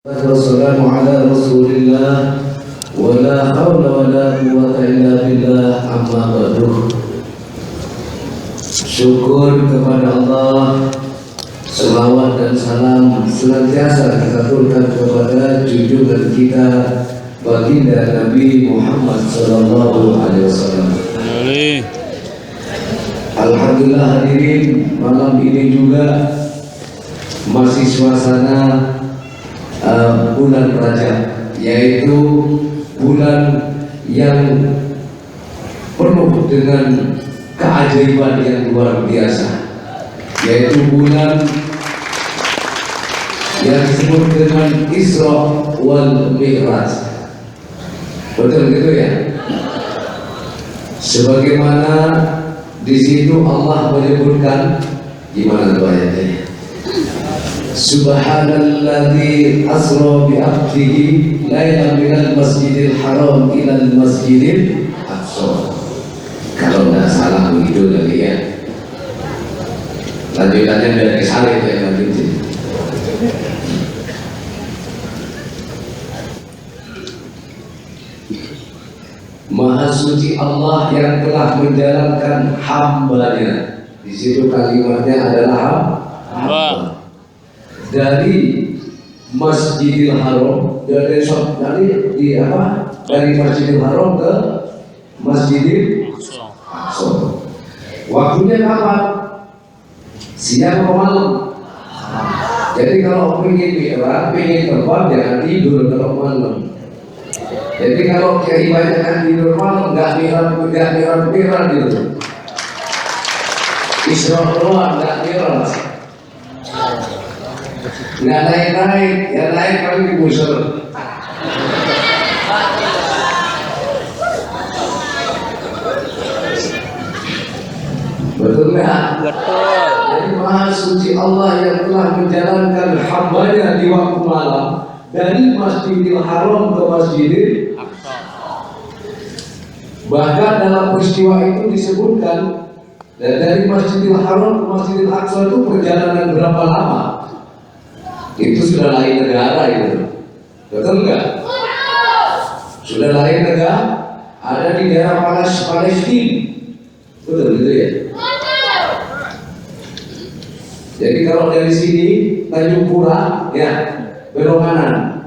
Wassalamu ala rasulillah wa la hawla wa la quwwata illa billah amma ba'du. Syukur kepada Allah, selawat dan salam senantiasa kita aturkan kepada junjungan kita baginda Nabi Muhammad sallallahu alaihi wasallam. Alhamdulillah hadirin, malam ini juga masih suasana bulan Rajab, yaitu bulan yang penuh dengan keajaiban yang luar biasa, yaitu bulan yang disebut dengan Isra wal Mi'raj. Betul gitu ya? Sebagaimana di situ Allah menyebutkan, gimana tuh ayatnya? Subhanalladzi asra bi 'abdihi lailan minal masjidil haram ilal masjidil aqsa. Kalau tidak salah begitu kali ya. Lanjutannya dari salib ya nanti. Maha suci Allah yang telah menjalankan hambanya. Di situ kalimatnya adalah hamba. Dari Masjidil Haram, dari Masjidil Haram ke Masjidil Aqsa. Waktunya kapan? Siang atau malam? Jadi kalau pengen mi'raj, pengen terbang, jangan tidur kalau malam. Jadi kalau kebanyakan tidur malam, nggak mi'raj gitu. Isra doang, nggak mi'raj. Nggak naik-naik, ya naik kali digusur. Betul nggak? Betul. Jadi Maha Suci Allah yang telah menjalankan hambanya di waktu malam dari Masjidil Haram ke Masjidil Aqsa. Bahkan dalam peristiwa itu disebutkan dari Masjidil Haram ke Masjidil Aqsa itu perjalanan berapa lama? Itu sudah lain negara itu, betul nggak? Sudah lain negara, ada di daerah Palestina, betul gitu ya. Jadi kalau dari sini Tanjung Pura, ya belok kanan.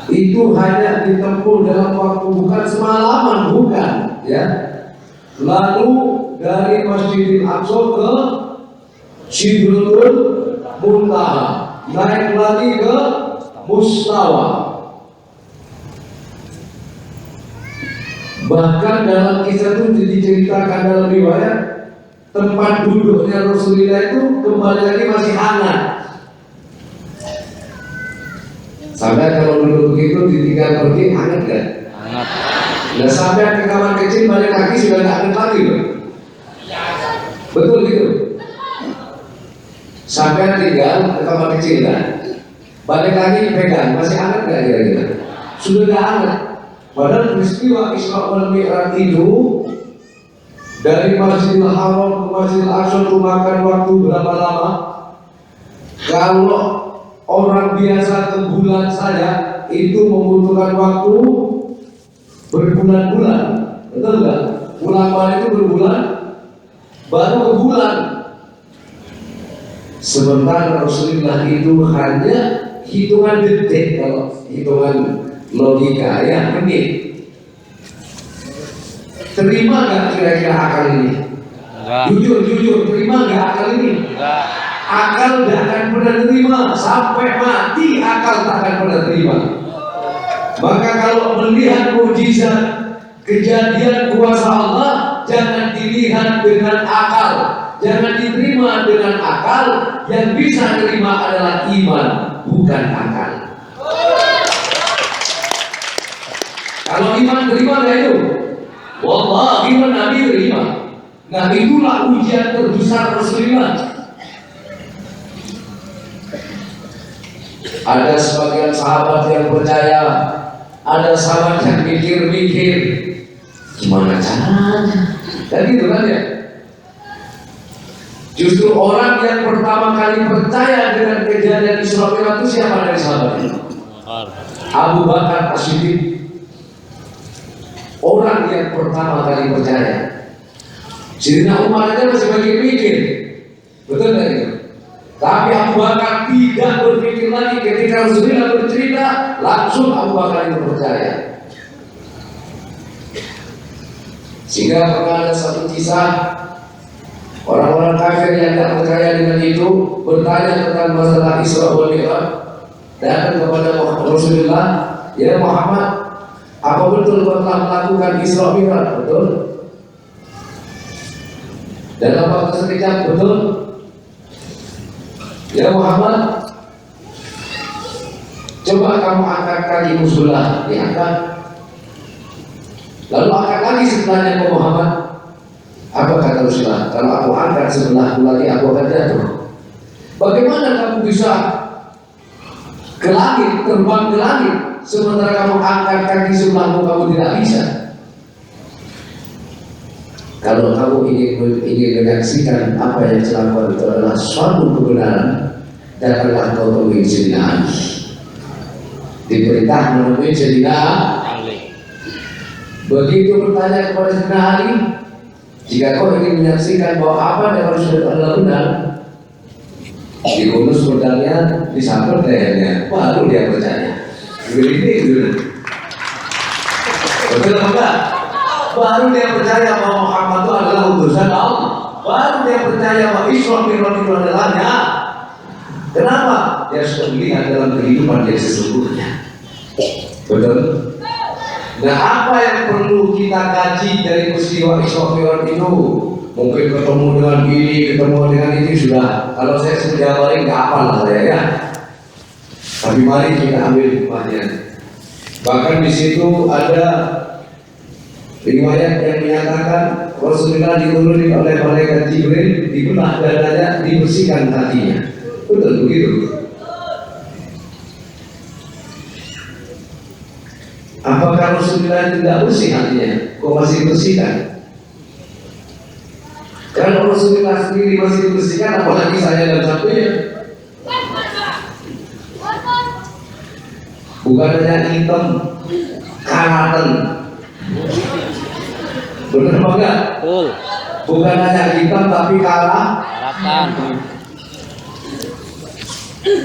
Itu hanya ditempuh dalam waktu bukan semalaman, bukan, ya. Lalu dari Masjidil Aqsa ke Sidratul Muntaha, naik lagi ke Mustawa. Bahkan dalam kisah itu diceritakan dalam riwayat, tempat duduknya Rasulullah itu kembali lagi masih hangat. Sampai kalau duduk begitu ditinggal pergi hangat kan? Hangat. Nah sampai ke kamar kecil balik lagi sudah tidak hangat lagi loh. Betul gitu. Sampai tinggal ke kamar kecil kan, balik lagi pegang masih hangat nggak kira-kira? Sudah tidak hangat. Padahal peristiwa Isra wal Mi'raj itu dari Masjidil Haram ke Masjidil Aqsa itu makan waktu berapa lama? Kalau orang biasa ke bulan saja itu membutuhkan waktu berbulan-bulan, betul nggak? Pulang balik itu berbulan, baru ke bulan. Sementara Rasulullah itu hanya hitungan detik, kalau hitungan logika ya menit. Terima nggak kira-kira akal ini? Jujur, terima nggak akal ini? Enggak. Akal tidak akan pernah terima, sampai mati akal tak akan pernah terima. Maka kalau melihat mukjizat kejadian kuasa Allah, jangan dilihat dengan akal, jangan diterima dengan akal. Yang bisa terima adalah iman, bukan akal. Kalau iman terima nggak itu? Wallahi iman Nabi terima. Nah itulah ujian terbesar Rasulullah. Ada sebagian sahabat yang percaya, ada sahabat yang mikir-mikir, gimana caranya? Dan gitu kan ya. Justru orang yang pertama kali percaya dengan kejadian Isra Mi'raj itu siapa dari sahabat itu? Abu Bakar As-Siddiq. Orang yang pertama kali percaya. Sayyidina Umar aja masih mikir, betul tak itu? Tapi Abu Bakar tidak berpikir lagi ketika Rasulullah bercerita, langsung Abu Bakar itu percaya. Sehingga pernah ada satu kisah, orang-orang kafir yang tidak percaya dengan itu bertanya tentang masalah Isra wal Mi'raj, datang kepada Rasulullah, ya Muhammad, apa betul kau telah melakukan Isra Mi'raj? Betul? Dalam waktu sekejap, betul? Ya Muhammad, coba kamu angkat kakimu sebelah, diangkat. Lalu angkat lagi sebelahnya ke Muhammad. Apa kata Rasulullah? Kalau aku angkat sebelahku lagi, aku akan jatuh. Bagaimana kamu bisa ke langit, terbang ke langit, sementara kamu angkat kaki sebelahmu, kamu tidak bisa? Kalau kamu ingin menyaksikan apa yang dilakukan itu adalah suatu kebenaran, datanglah kau temui Sayyidina Ali. Diperintah menemui Sayyidina Ali. Begitu bertanya kepada Sayyidina Ali, jika kau ingin menyaksikan bahwa apa yang harus adalah benar, diunus pedangnya, disampel lehernya, baru dia percaya. Begini dulu. Betul apa enggak? Baru dia percaya bahwa Muhammad itu adalah utusan Allah. Baru dia percaya bahwa Isra Mi'raj itu adalahnya. Kenapa? Dia sudah melihat dalam kehidupan dia sesungguhnya. Betul? Nah, apa yang perlu kita kaji dari peristiwa Isra Mi'raj itu? Mungkin ketemu dengan ini, ketemu dengan ini sudah. Kalau saya sudah balik nggak hafal lah saya ya. Tapi mari kita ambil hikmahnya. Bahkan di situ ada riwayat yang menyatakan Rasulullah dituruni oleh malaikat Jibril, dibelah dadanya, dibersihkan hatinya. Betul begitu? Apakah Rasulullah tidak bersih hatinya? Kok masih dibersihkan? Kalau Rasulullah sendiri masih dibersihkan, apalagi saya dan sampainya. Bukan hanya hitam, karatan. Benar apa enggak? Betul. Bukan hanya hitam tapi karatan.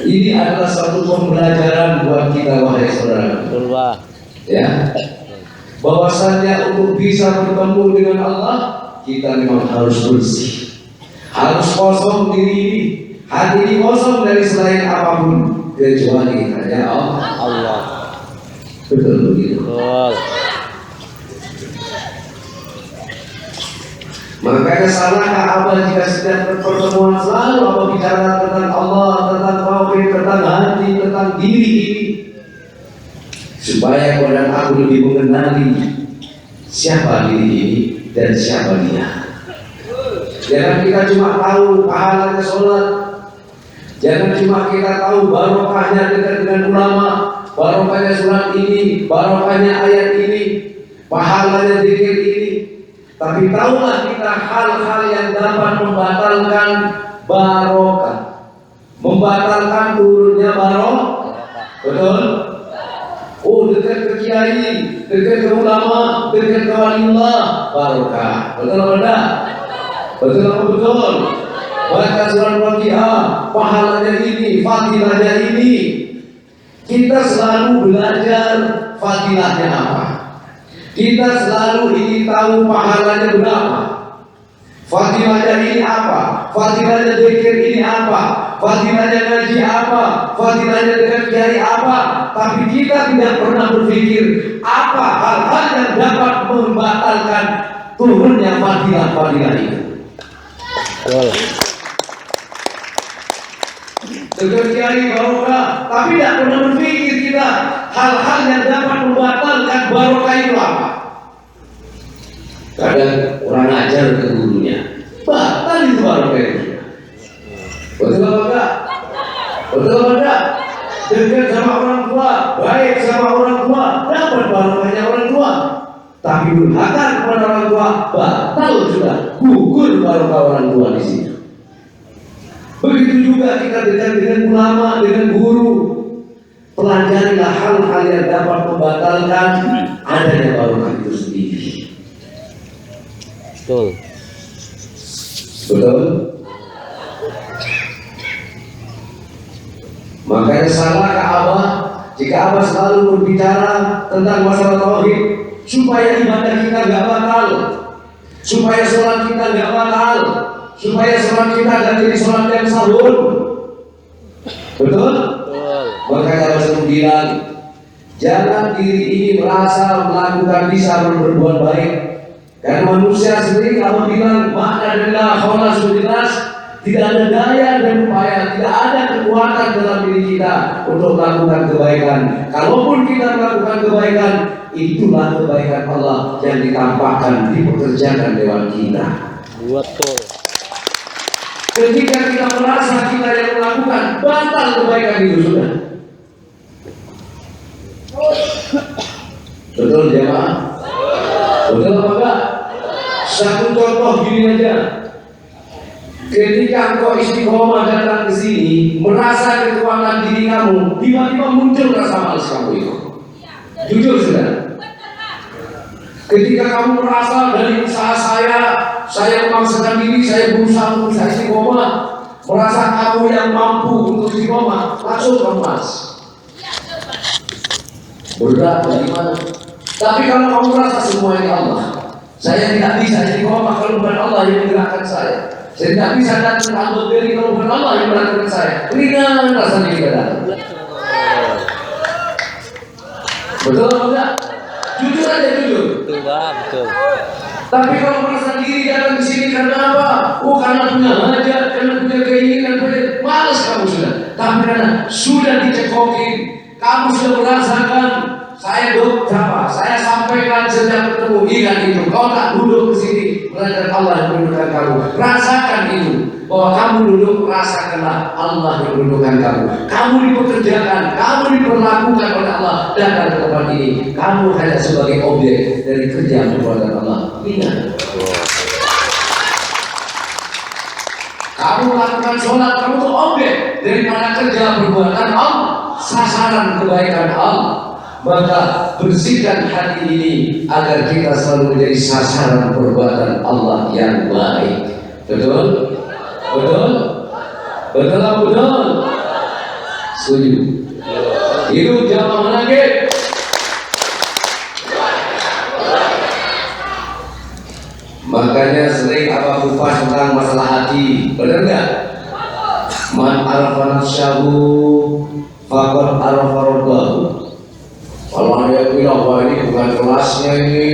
Ini adalah satu pembelajaran buat kita wahai saudara. Betul, Pak. Ya. Bahwasannya untuk bisa bertemu dengan Allah, kita memang harus bersih. Harus kosong diri ini. Hati ini kosong dari selain apapun kecuali hanya Allah. Betul begitu. Betul. Makanya salahkah Abah jika setiap pertemuan selalu Abah bicara tentang Allah, tentang tauhid, tentang hati, tentang diri ini, supaya kau dan aku lebih mengenali siapa diri ini dan siapa dia. Jangan kita cuma tahu pahalanya sholat, jangan cuma kita tahu barokahnya dekat dengan ulama, barokahnya surat ini, barokahnya ayat ini, pahalanya zikir ini. Tapi tahulah kita hal-hal yang dapat membatalkan barokah, membatalkan turunnya barokah. Betul? Oh, dekat ke kiai, dekat ke ulama, dekat ke waliullah, barokah. Betul apa enggak? Betul apa betul? Baca surat Fatihah, pahalanya ini, fadilahnya ini. Kita selalu belajar fadilahnya apa. Kita selalu ingin tahu pahalanya berapa. Fadilahnya ini apa? Fadilahnya zikir ini apa? Fadilahnya ngaji apa? Fadilahnya dengan kiai apa? Tapi kita tidak pernah berpikir apa hal-hal yang dapat membatalkan turunnya fadilah-fadilah itu. Dengan kiai barokah, tapi tidak pernah berpikir kita hal-hal yang dapat membatalkan barokah itu apa. Kadang orang ajar ke gurunya, batal itu barokah itu. Betul apa enggak? Betul apa enggak? Dekat sama orang tua, baik sama orang tua, dapat barokahnya orang tua. Tapi durhaka kepada orang tua, batal sudah, gugur barokah orang tua di situ. Begitu juga kita dekat dengan ulama, dengan guru. Pelajarilah hal-hal yang dapat membatalkan adanya barokah itu sendiri. Betul. Betul? Makanya salah ke Abah jika Abah selalu berbicara tentang masalah tauhid, supaya ibadah kita nggak batal, supaya sholat kita nggak batal, supaya sholat kita nggak jadi sholat yang sahur. Betul? Makanya Rasul bilang, jangan diri ini merasa melakukan bisa berbuat baik. Dan manusia sendiri kalau bilang makna adalah kholas jelas, tidak ada daya dan upaya, tidak ada kekuatan dalam diri kita untuk melakukan kebaikan. Kalaupun kita melakukan kebaikan, itulah kebaikan Allah yang ditampakkan, dipekerjakan lewat kita. Betul. Ketika kita merasa kita yang melakukan, batal kebaikan itu sudah. Betul jemaah? Betul apa enggak? Satu contoh gini aja. Ketika engkau istiqomah datang ke sini, merasa kekuatan diri kamu, tiba-tiba muncul rasa malas kamu itu. Jujur sudah. Ketika kamu merasa dari usaha saya memaksakan diri, saya berusaha untuk saya istiqomah, merasa kamu yang mampu untuk istiqomah, langsung kamu malas. Berat bagaimana? Tapi kalau kamu merasa semuanya Allah, saya tidak bisa istiqomah kalau bukan Allah yang menggerakkan saya. Saya tidak bisa datang ke Abdul Beri kalau bukan Allah yang menggerakkan saya. Ringan rasanya ibadah. Betul atau enggak? Jujur aja jujur. Betul, betul. Tapi kalau merasa diri datang ke sini karena apa? Oh, karena punya hajat, karena punya keinginan, malas kamu sudah. Tapi karena sudah dicekokin, kamu sudah merasakan. Saya saya sampaikan sejak bertemu, ingat itu. Kau tak duduk ke sini, belajar Allah yang menundukkan kamu. Rasakan itu, bahwa kamu duduk, rasakanlah Allah yang menundukkan kamu. Kamu dipekerjakan, kamu diperlakukan oleh Allah. Datang ke tempat ini, kamu hanya sebagai objek dari kerja perbuatan Allah. Ingat. Kamu melakukan sholat, kamu itu objek daripada kerja perbuatan Allah, sasaran kebaikan Allah. Maka bersihkan hati ini agar kita selalu menjadi sasaran perbuatan Allah yang baik. Betul? Betul? Betul atau betul? Setuju? Hidup jamaah menangis. Makanya sering apa kupas tentang masalah hati. Benar nggak? Man arafa nafsahu faqad arafa rabbahu. Kalau ada yang bilang, wah ini bukan kelasnya ini,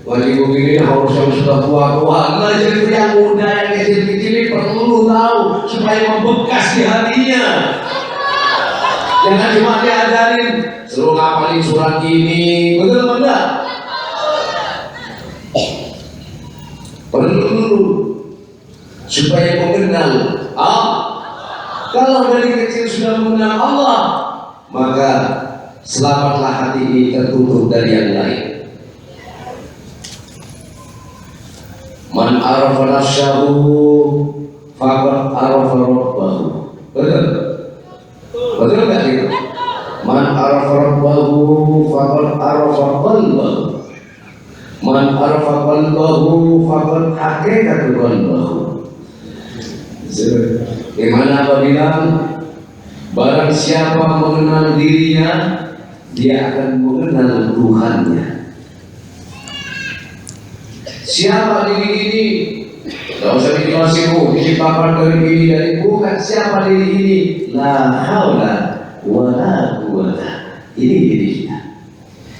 ngaji begini harus yang sudah tua-tua. Ngajar yang muda yang kecil-kecil ini perlu tahu supaya membekas di hatinya. Jangan cuma diajarin suruh ngapalin surat ini, betul apa enggak? Perlu supaya mengenal Allah. Kalau dari kecil sudah mengenal Allah, maka selamatlah hati ini tertutup dari yang lain. Man arafa nafsahu faqad arafa rabbahu. Betul? Betul enggak itu? Man arafa rabbahu faqad arafa qalbahu. Man arafa qalbahu faqad haqiqatu qalbahu. Gimana apa bilang? Barang siapa mengenal dirinya, dia akan mengenal Tuhannya. Siapa diri ini? Tidak usah dijelasin, diciptakan dari ini dari bukan siapa diri ini. La haula wa la quwwata. Ini dirinya.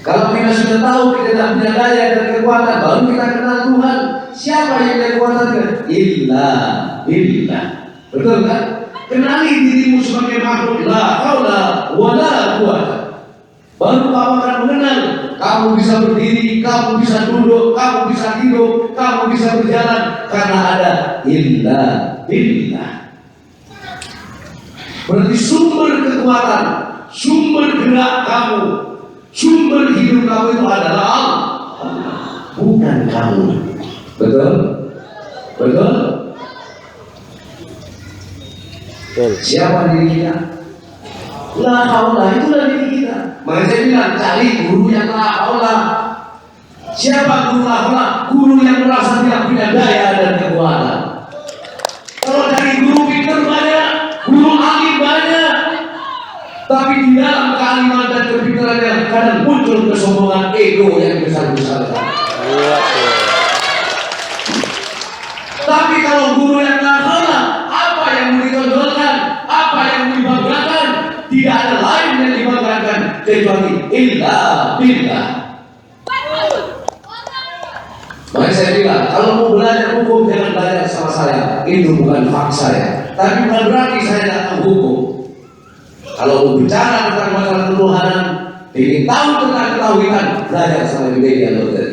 Kalau kita sudah tahu kita tidak punya daya dan kekuatan, baru kita kenal Tuhan. Siapa yang punya kekuatannya? Illa billah. Betul kan? Kenali dirimu sebagai makhluk. La haula wa la quwwata. Baru kamu akan mengenal, kamu bisa berdiri, kamu bisa duduk, kamu bisa hidup, kamu bisa berjalan karena ada illa billah. Berarti sumber kekuatan, sumber gerak kamu, sumber hidup kamu itu adalah Allah, bukan kamu. Betul? Betul? Betul. Siapa diri kita? La haula, itulah diri kita. Maka saya bilang cari guru yang la haula. Siapa guru la haula? Guru yang merasa tidak punya daya dan kekuatan. Kalau dari guru pintar banyak, guru alim banyak, tapi di dalam kealiman dan kepintarannya kadang muncul kesombongan ego yang besar-besaran. Betul. Tapi kalau guru yang nakal, apa yang mau ditonjolkan, apa yang mau dibanggakan, tidak ada lain yang dibanggakan kecuali illa billah. Makanya saya bilang, kalau mau belajar hukum jangan belajar sama saya. Itu bukan hak saya. Tapi bukan berarti saya tidak tahu hukum. Kalau mau bicara tentang masalah ketuhanan, ingin tahu tentang ketauhidan, belajar sama media dokter.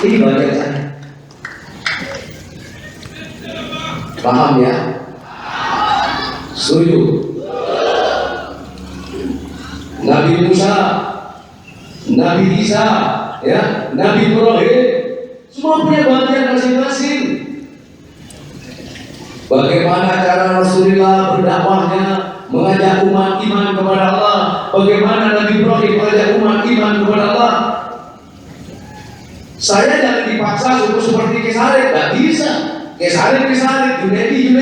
Ini bagian saya. Paham ya? Setuju? Nabi Musa, Nabi Isa, ya, Nabi Ibrahim, semua punya bagian masing-masing. Bagaimana cara Rasulullah berdakwahnya, mengajak umat iman kepada Allah? Bagaimana Nabi Ibrahim mengajak umat iman kepada Allah? Saya jangan dipaksa seperti Kesarik, tidak bisa. Kesarik, Junedi.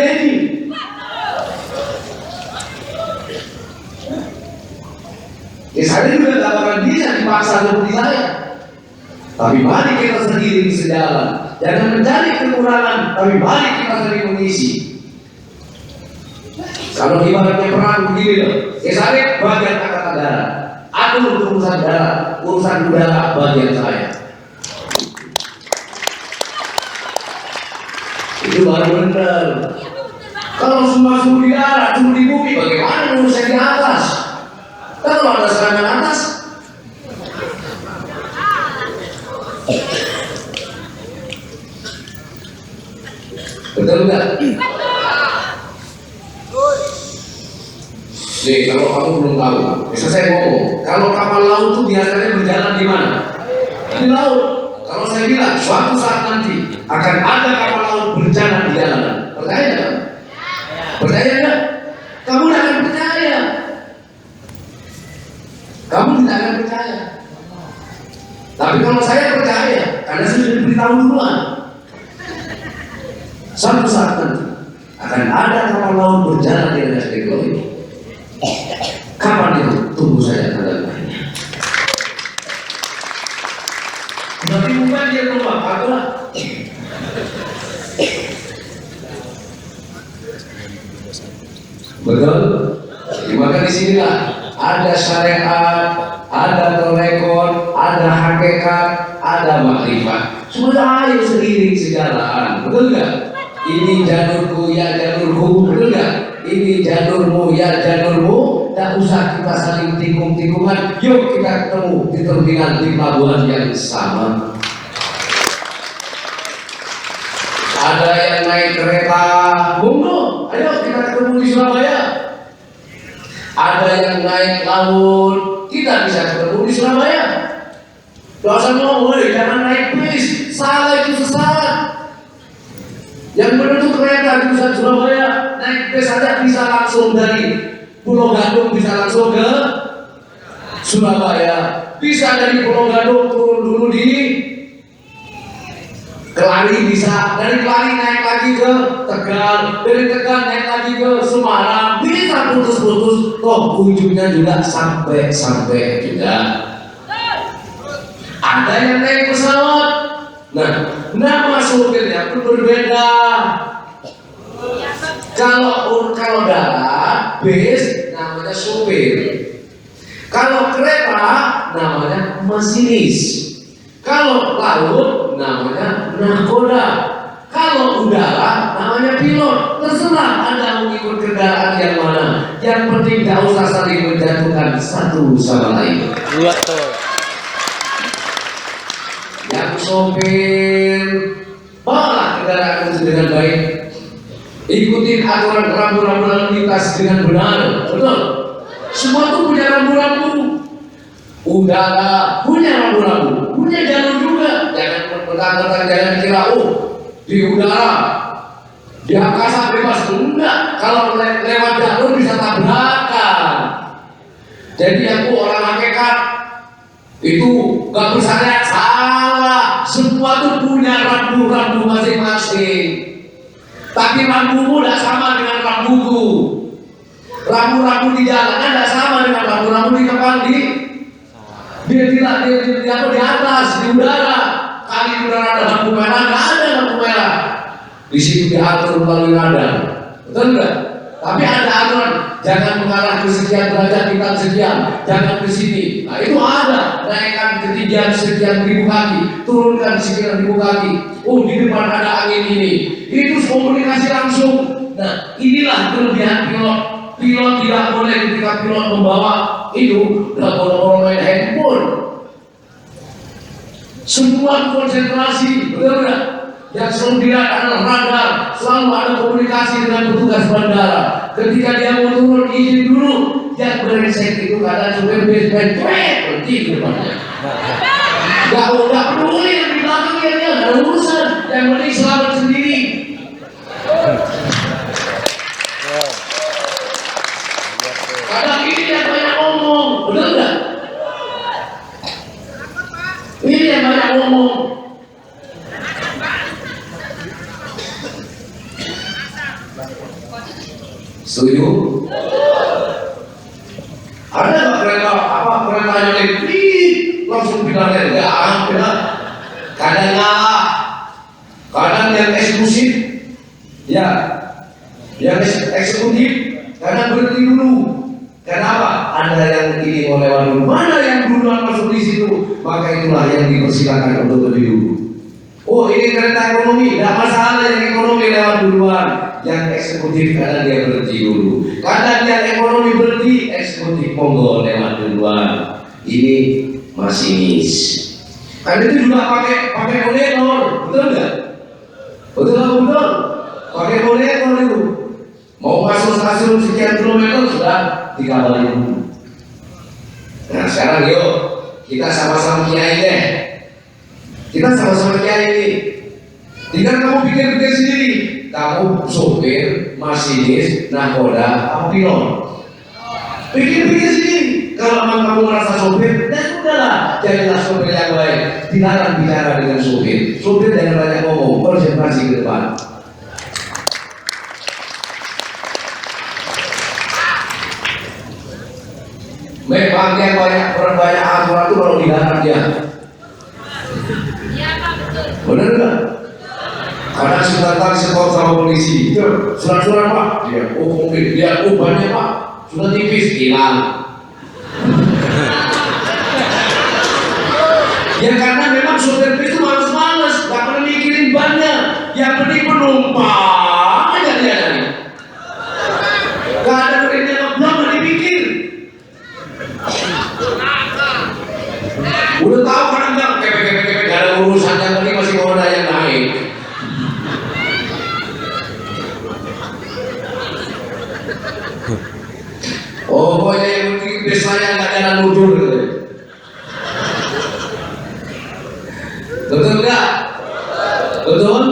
Kesarik juga tidak akan bisa dipaksa seperti saya. Tapi mari kita sendiri sejalan. Jangan mencari kekurangan, tapi mari kita sendiri mengisi. Kalau ibaratnya perang begini loh, Kesarik bagian angkatan darat, aku untuk urusan darat, urusan udara bagian saya. Itu baru benar. Kalau semua suruh di darat, suruh di bumi, bagaimana urusan di atas? Kalau ada serangan atas, betul nggak? Nih, kalau kamu belum tahu, bisa saya ngomong. Kalau kapal laut itu biasanya berjalan di mana? Di laut. Kalau saya bilang suatu saat nanti akan ada kapal laut berjalan di jalanan, percaya nggak? Percaya nggak? Kamu tidak akan percaya. Kamu tidak akan percaya. Tapi kalau saya percaya, karena saya sudah diberitahu duluan. Suatu saat nanti akan ada kapal laut berjalan di atas negeri ini. Kapan itu? Tunggu saja tanda-tandanya. Berarti bukan dia lupa, adalah betul. Maka di sinilah ada syariat, ada torekon, ada hakikat, ada makrifat. Sudah ayo seiring sejalan, betul nggak? Ini jalurku ya jalurku, betul nggak? Ini jalurmu ya jalurmu. Tak usah kita saling tikung-tikungan. Yuk kita ketemu di terminal di pelabuhan yang sama. Ada yang naik kereta, monggo, ayo kita ketemu di Surabaya. Ada yang naik laut, kita bisa ketemu di Surabaya. Dosa mau, jangan naik bis, salah itu sesat. Yang benar itu kereta di pusat Surabaya, naik bis saja bisa langsung dari Pulau Gadung bisa langsung ke Surabaya. Bisa dari Pulau Gadung turun dulu di Kelari, bisa dari Kelari naik lagi ke Tegal, dari Tegal naik lagi ke Semarang, bisa putus-putus, toh ujungnya juga sampai juga. Ada yang naik pesawat, nah nama supirnya pun berbeda. Kalau darat, bis namanya supir. Kalau kereta namanya masinis. Kalau laut namanya nahkoda. Kalau udara namanya pilot. Terserah Anda mengikut kendaraan yang mana. Yang penting tidak usah saling menjatuhkan satu sama lain. Betul. Yang sopir, bawalah kendaraan itu dengan baik. Ikutin aturan rambu-rambu lalu lintas dengan benar, betul. Semua itu punya rambu-rambu. Udara punya rambu-rambu, punya jalur juga. Jangan mentang-mentang jangan kira di udara Di angkasa bebas enggak, kalau lewat jalur bisa tabrakan. Jadi aku orang hakikat itu gak bersyariat, salah. Semua itu punya rambu-rambu masing-masing. Tapi rambumu tidak sama dengan rambuku. Rambu-rambu di jalan tidak sama dengan rambu-rambu di kapal di atas, di udara. Kali di udara ada lampu merah, nggak ada lampu merah. Di situ diatur melalui radar, betul nggak? Tapi ada aturan, jangan mengarah ke sekian derajat bintang sekian, jangan ke sini. Nah itu ada, naikkan ketinggian sekian ribu kaki, turunkan sekian ribu kaki. Oh di depan ada angin ini, itu komunikasi langsung. Nah inilah kelebihan pilot. Pilot tidak boleh ketika pilot membawa itu, tidak boleh main handphone. Semua konsentrasi, betul nggak? Yang selalu dilihat adalah radar, selalu ada komunikasi dengan petugas bandara. Ketika dia mau turun, izin dulu. Yang beresek itu kadang supir bis berhenti ke depannya. Gak peduli yang di belakangnya, dia gak ada urusan. Yang penting selamat sendiri. Kadang ini yang banyak ngomong, betul nggak? Ini yang banyak ngomong. Setuju? Ada nggak kereta keretanya elektrik langsung pindah rel? Enggak. Kadang yang eksklusif, ya, yang eksekutif, kadang berhenti dulu. Kenapa? Ada yang ini mau lewat dulu. Mana yang duluan masuk di situ? Maka itulah yang dipersilakan untuk lebih dulu. Oh ini kereta ekonomi, tidak masalah yang ekonomi lewat duluan. Yang eksekutif kadang dia berhenti dulu. Kadang yang ekonomi berhenti, eksekutif monggo lewat duluan. Ini masinis. Kan itu juga pakai konektor, betul nggak? Betul. Pakai konektor itu. Mau masuk stasiun sekian kilometer sudah dikabarin. Nah sekarang yuk kita sama-sama kiai deh. Kita sama-sama kiai ini. Tinggal kamu pikir-pikir sendiri. Kamu sopir, masinis, nakoda, kamu pilot. Pikir-pikir sendiri. Kalau memang kamu merasa sopir, dan udahlah, jadilah sopir yang baik. Dilarang bicara dengan sopir. Sopir jangan banyak ngomong, konsentrasi ke depan. Memang yang banyak aturan itu kalau di darat dia. Benar nggak? Karena sudah tahu sekolah sama polisi, surat-surat pak, dia mungkin dia banyak pak, sudah tipis hilang. Ya karena memang sopir bis itu males-males, nggak pernah mikirin bannya, yang penting penumpang aja dia dari. Gak ada kerja belum dipikir. Udah tahu kan enggak, kepek gak ada urusan, yang penting masih mau ada yang naik. Oh, pokoknya yang penting bis saya nggak jalan mundur gitu. Betul nggak? Betul?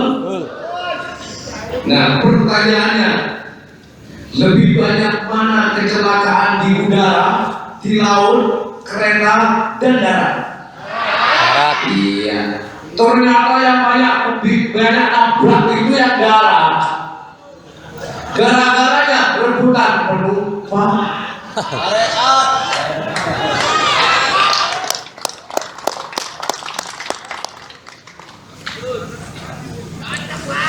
Nah, pertanyaannya, lebih banyak mana kecelakaan di udara, di laut, kereta, dan darat? Darat. Iya. Ternyata yang lebih banyak nabrak itu yang darat. Gara-garanya rebutan penumpang.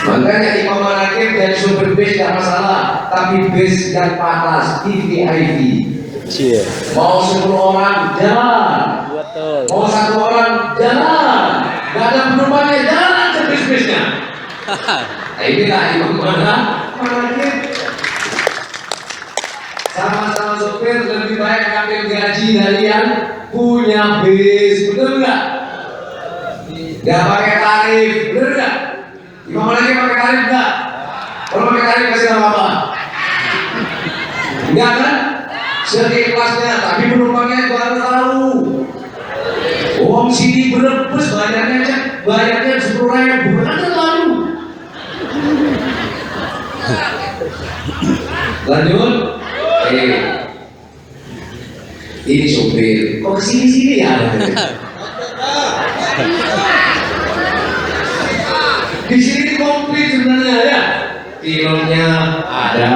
Makanya Imam Manakib dan sumber bis tidak masalah, tapi bis yang panas, VVIP. Mau 10 orang jalan, Betul. mau 1 orang jalan, nggak ada penumpangnya jalan ke bis-bisnya. Nah, inilah Imam Manakib. Sama-sama sopir lebih baik ngambil gaji dari yang punya bis, betul nggak? Nggak pakai tarif, betul nggak? Imam lagi pakai tarif nggak? Kalau pakai tarif kasih nama apa? Enggak kan? Seikhlasnya, tapi penumpangnya juga harus tahu. Uang sini Brebes bayarnya 10.000, kan terlalu. Lanjut. Ini sopir. Kok kesini-sini ya? Di sini komplit sebenarnya ya. Pilotnya ada,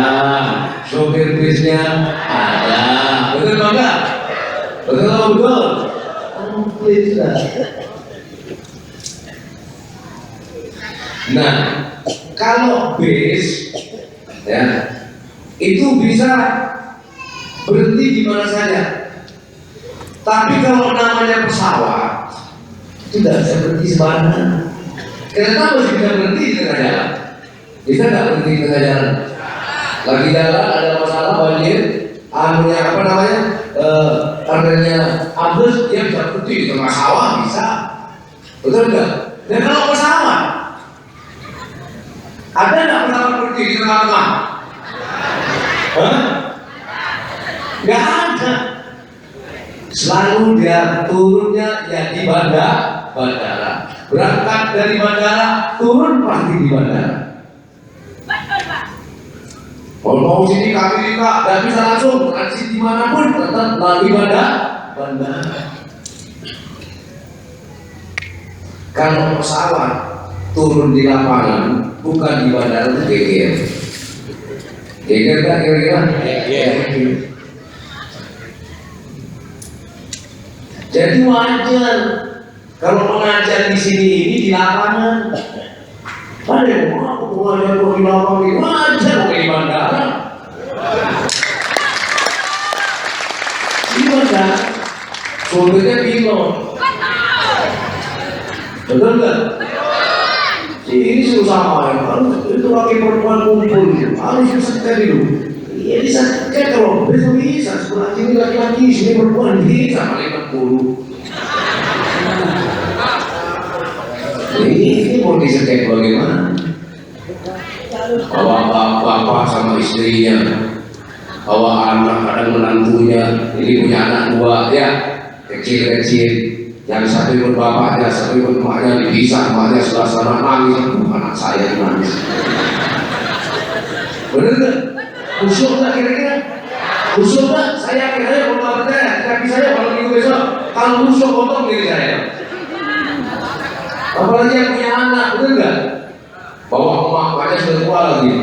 sopir bisnya ada. Betul enggak? Betul. Komplit sudah. Nah, kalau bis ya itu bisa berhenti di mana saja. Tapi kalau namanya pesawat tidak bisa berhenti sembarangan. Kereta masih bisa berhenti di tengah jalan. Bisa nggak berhenti di tengah jalan? Lagi jalan ada masalah banjir, artinya ambles, dia bisa berhenti di tengah sawah bisa. Betul nggak? Dan kalau pesawat ada nggak pesawat berhenti di tengah-tengah? Nggak ada. Selalu dia turunnya ya di bandara. Berangkat dari bandara, turun pasti di bandara. Kalau mau sini ke Amerika, nggak bisa langsung transit dimanapun, tetap melalui bandara. Kalau pesawat turun di lapangan, bukan di bandara, itu geger. Geger kan kira-kira? Geger. Jadi wajar kalau mengajar di sini ini di lapangan. Ada yang mau mengajar di lapangan ini wajar di bandara. Di bandara, sopirnya pilot. Betul nggak? Ini susah main. Itu laki perempuan kumpul, harus disekat dulu. Iya disekat kalau besok bisa. Sebelah sini laki-laki, sini perempuan bisa paling 40. Ini mau disekat bagaimana? Bawa bapak sama istrinya, bawa anak ada menantunya. Ini punya anak 2 ya, kecil-kecil. Yang satu ikut bapaknya, satu ikut emaknya, dipisah emaknya sebelah sana nangis. Anak saya nangis. Bener nggak? Khusyuk nggak kira-kira? Khusyuk nggak? Saya kira-kira kalau percaya, kaki saya kalau minggu besok kalau khusyuk potong diri saya. Apalagi yang punya anak, bener nggak? Bawa emak, makanya sudah tua lagi.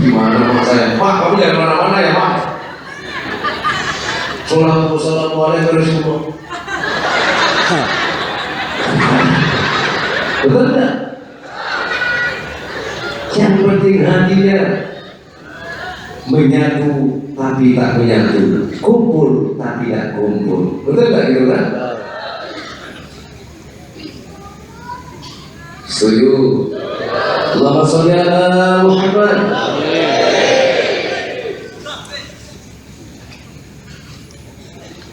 Gimana emak saya? Mak, kamu jangan mana-mana ya mak. Assalamualaikum. Betul nggak? Yang penting hatinya menyatu tapi tak menyatu, kumpul tapi tak kumpul. Betul nggak gitu kan? Setuju? Allahumma sholli ala Muhammad.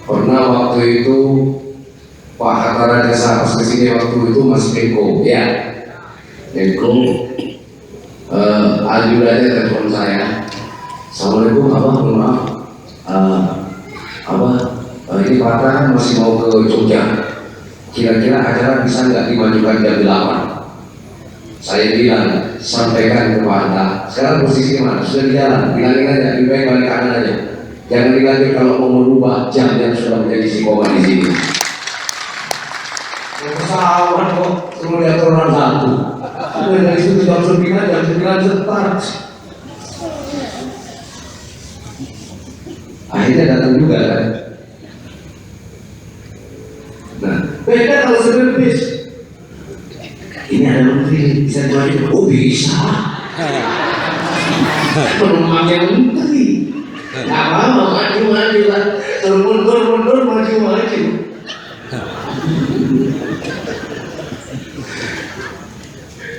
Pernah waktu itu Pak Hatta Rajasa pas kesini waktu itu Mas Menko, ya Menko ajudannya telepon saya. Assalamualaikum abah, mohon maaf ini Pak Hatta kan masih mau ke Jogja, kira-kira acara bisa nggak dimajukan jam 8? Saya bilang sampaikan ke Pak Hatta, sekarang posisi mana? Sudah di jalan, bilangin aja, lebih baik balik kanan aja. Jangan dilanjut kalau mau merubah jam yang sudah menjadi sikoman di sini. Pesawat kok semua diatur orang satu. Dari situ jam 9 start. Akhirnya datang juga kan. Nah, beda kalau sebenarnya bis. Ini ada menteri bisa dimajukan. Oh bisa. Penumpangnya menteri. Gak mau maju lah. Mundur maju.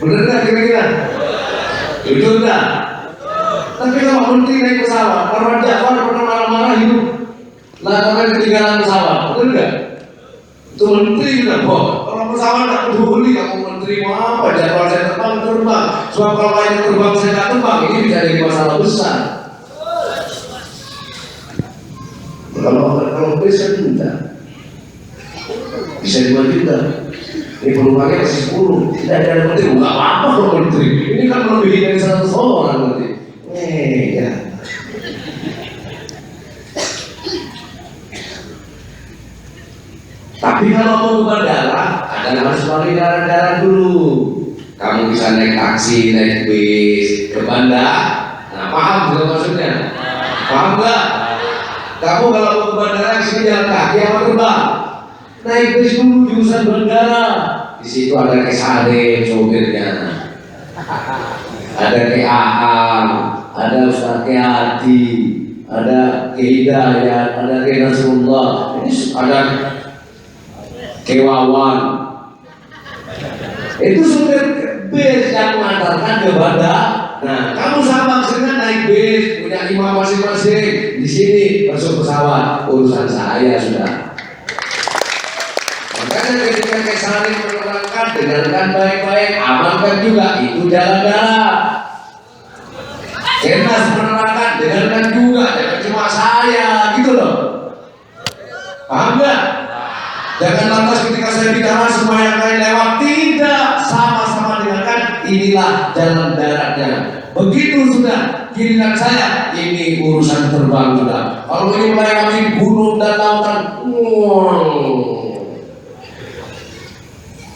Bener nggak kira-kira? Betul nggak? Tapi kalau menteri naik pesawat, Parwan Jafar pernah marah-marah itu lantaran ketinggalan pesawat, betul nggak? Itu menteri juga, kalau pesawat nggak peduli, kamu menteri mau apa? Jadwal saya terbang. Sebab kalau lain terbang saya nggak terbang, ini bisa jadi masalah besar. Kalau bisa tidak bisa dimajukan. Ini penumpangnya masih 10, tidak ada menteri, nggak apa-apa kalau menteri. Ini kan melebihi dari 100 orang menteri. Ya. Tapi kalau mau ke bandara, ada harus melalui darat-darat dulu. Kamu bisa naik taksi, naik bis ke bandara. Nah, paham juga maksudnya? Paham nggak? Kamu kalau mau ke bandara di sini jalan kaki apa terbang? Naik bis dulu jurusan bandara. Di situ ada Kesare sopirnya, ada Aam, ada Ustaz Hadi, ada Hidayat, ada Nasrullah, ini ada Kewawan. Itu supir bis yang mengantarkan ke bandara. Nah, kamu sama dengan naik bis, punya imam masing-masing. Di sini masuk pesawat, urusan saya sudah. Makanya ketika saling menerangkan, dengarkan baik-baik, amalkan juga, itu jalan darat. Kenas menerangkan, dengarkan juga, jangan cuma saya, gitu loh. Paham nggak? Jangan lantas ketika saya bicara semua yang lain lewat, tidak, sama-sama dengarkan, inilah jalan daratnya. Begitu sudah giliran saya, ini urusan terbang sudah. Kalau ini melewati gunung dan lautan,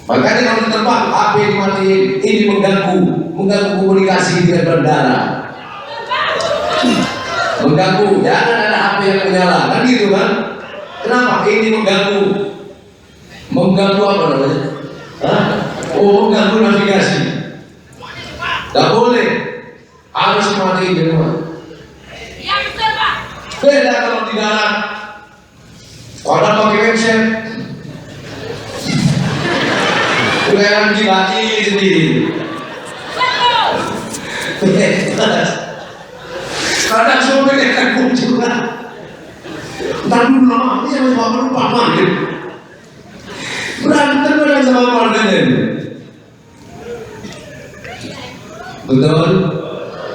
makanya kalau terbang, HP dimatiin, ini mengganggu komunikasi dengan bandara. Mengganggu, jangan ada HP yang menyala, kan gitu kan? Kenapa? Ini mengganggu apa namanya? Hah? Oh, mengganggu navigasi. Gak boleh, harus dimatiin semua. Beda kalau di darat, kalau pakai website, yang dibagi sendiri. Kadang sopir akan kunjungan. Ntar dulu lama, ini sama bapak lupa manggil. Berantem dengan sama keluarganya. Betul?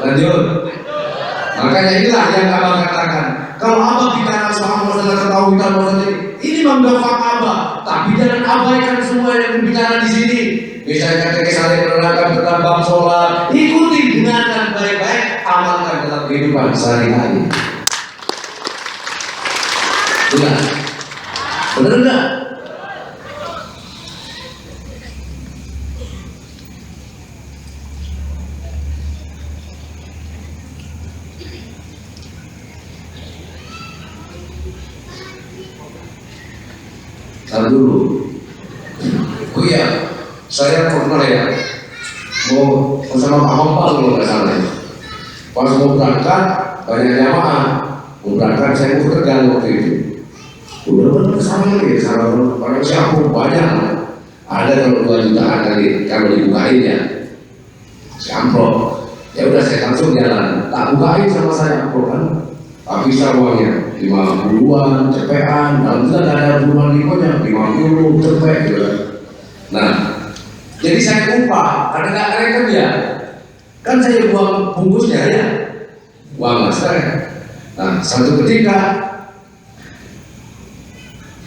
Lanjut. Makanya inilah yang abang katakan. Kalau abang bicara soal masalah ketahuan masalah ini menggafak abang, tapi jangan abaikan semua yang berbicara di sini. Misalnya ketika saling menerangkan tentang bab sholat, ikuti, dengarkan baik-baik, amalkan dalam kehidupan sehari-hari. Benar? Benar enggak? Tahan dulu. Oh iya, saya pernah ya mau bersama Pak Hompal kalau nggak salah. Pas mau berangkat banyak jamaah, mau berangkat saya mau Tegal waktu itu. Udah benar kesana lagi, sama orang siapa banyak. Ada kalau 2 jutaan kali kalau dibukain ya, si amplop. Ya udah saya langsung jalan, tak bukain sama saya amplop kan. Tapi uangnya 50-an, cepean, alhamdulillah gak ada puluhan ribunya, 50, cepet gitu. Nah, jadi saya lupa, karena gak keren ya. Kan saya buang bungkusnya ya, uang mas saya. Nah, satu ketika,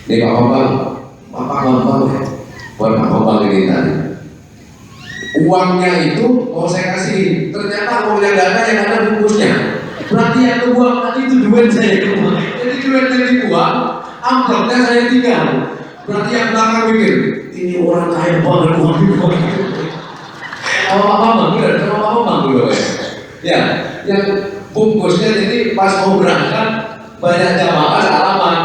ini Pak Bambang, buat Pak Bambang ini tadi. Uangnya itu mau saya kasih, ternyata uangnya gak ada, yang ada bungkusnya. Berarti yang kebuang tadi itu duit saya kebuang. Jadi duit yang dibuang, amplopnya saya tinggal. Berarti yang belakang mikir, ini orang kaya banget uang dibuang. Apa-apa bener, apa-apa dulu ya. Yang bungkusnya jadi pas mau berangkat banyak jamaah salaman.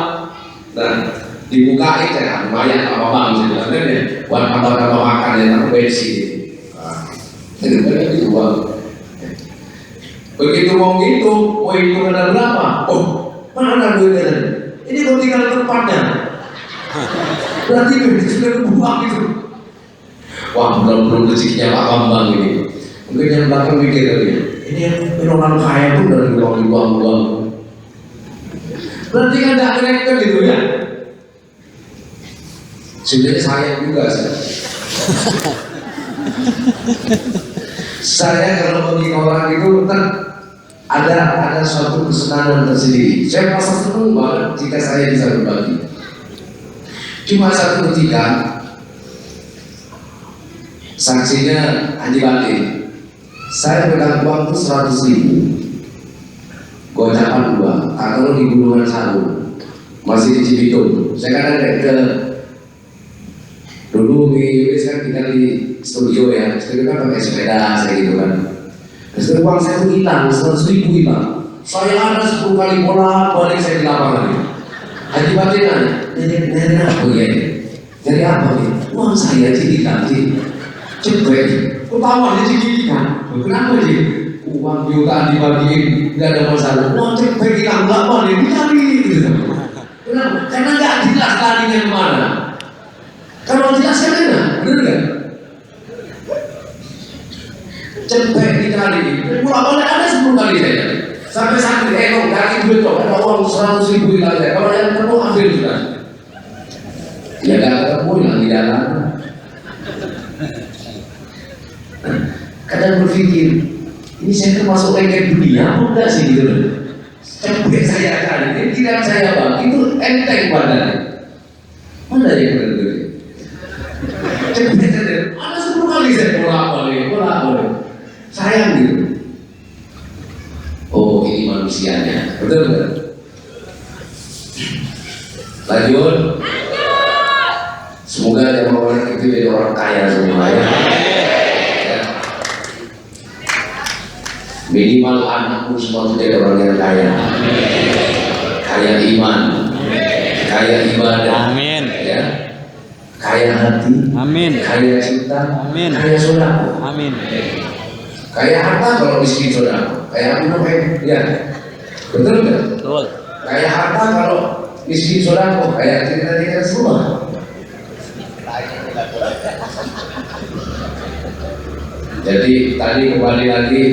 Nah, dibukain saya lumayan apa-apa sebenarnya buat tambah-tambah makan yang bensin. Jadi banyak dibuang. Begitu mau hitung ada berapa? Oh, mana duitnya tadi? Ini kok tinggal tempatnya. Berarti duitnya sudah kebuang gitu. Wah, belum rezekinya Pak Bambang ini. Mungkin yang belakang mikir tadi, ini orang kaya pun dari buang-buang. Berarti kan tidak connected gitu ya. Sebenarnya sayang juga saya. Saya kalau bagi orang itu kan ada suatu kesenangan tersendiri. Saya merasa senang banget jika saya bisa berbagi. Cuma satu ketika saksinya Haji Batin, saya pegang uang itu 100.000 gocapan 2 atau di Gunungan Saru masih di Cibitung. Saya kadang ke Dulu saya tinggal di studio ya, studio kan pakai sepeda saya gitu kan. Terus uang saya tuh hilang, 100.000 hilang. Saya ada 10 kali bola balik saya di lapangan itu. Akibatnya kan, nyari apa ya? Nyari apa ya? Uang saya hilang sih. Cepet, ketawa dia kan? Kenapa sih? Uang jutaan dibagiin, nggak ada masalah. Uang cepet hilang berapa nih? Dicari gitu. Kenapa? Karena nggak jelas larinya kemana. Kalau jelas kan enak, bener nggak? Cepet dicari, pulang balik ada 10 kali saya. Sampai santri, kok kaki duit kok ada uang 100.000 hilang saya. Kalau yang ketemu ambil sudah. Ya nggak ketemu hilang di jalan. Kadang berpikir, ini saya termasuk lengket dunia apa enggak sih gitu loh. Cepet saya cari, ini tidak saya bang, itu enteng badannya. Mana yang benar-benar? Cepet saja, ada 10 kali saya bolak-balik. Sayang gitu. Oh ini manusianya, betul nggak? Lanjut. Semoga yang mau itu jadi orang kaya semua ya. Minimal anakku semua jadi orang yang kaya. Kaya iman, kaya ibadah, Amin. ya. Kaya hati, Amin. kaya cinta, Amin. kaya saudara. Amin. Kaya harta kalau miskin saudara, kaya apa ya, betul nggak? Betul. Kaya harta kalau miskin saudara, kaya cerita semua. Jadi tadi kembali lagi,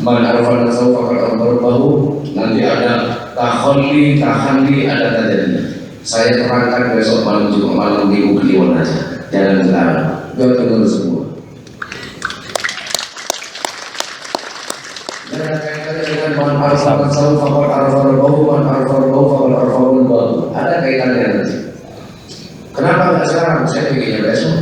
man arafan nasau fakar bahu, nanti ada takholi, ada tajadi. Saya terangkan besok malam juga malam minggu Kliwon aja, jangan sekarang. Biar dengar semua. Jangan kaitannya dengan man arafan nasau fakar bahu, man arafan bahu fakar arafan bahu. Ada kaitannya nanti. Kenapa nggak sekarang? Saya pikirnya besok.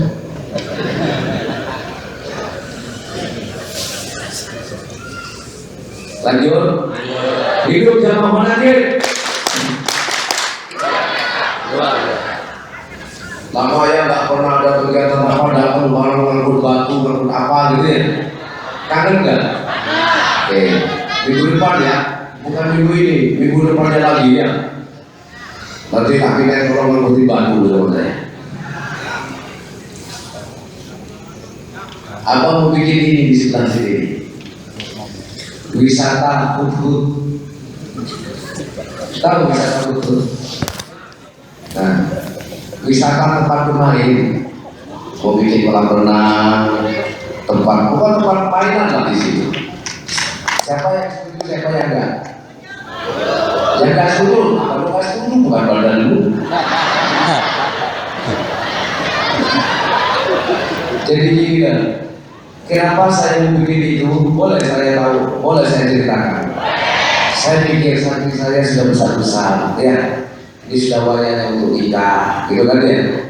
Lanjut. Hidup jamaah manakib. Lama ya nggak pernah ada kegiatan apa, datang barang ngangkut batu, ngangkut apa gitu ya. Kangen nggak? Oke. Minggu depan ya, bukan minggu ini, minggu depannya lagi ya. Nanti akhirnya orang ngangkutin batu sama saya. Abang mau bikin ini di sebelah sini. Wisata Hudhud. Tahu wisata Hudhud? Nah, wisata tempat bermain, mau bikin kolam renang, tempat bukan tempat mainan lah di situ. Siapa yang setuju, siapa yang enggak? Yang enggak setuju, kalau enggak setuju bukan badan lu. Jadi gini kan, kenapa saya bikin itu? Boleh saya tahu, boleh saya ceritakan. Saya pikir santri saya sudah besar-besar, ya. Ini sudah waktunya untuk nikah, gitu kan ya.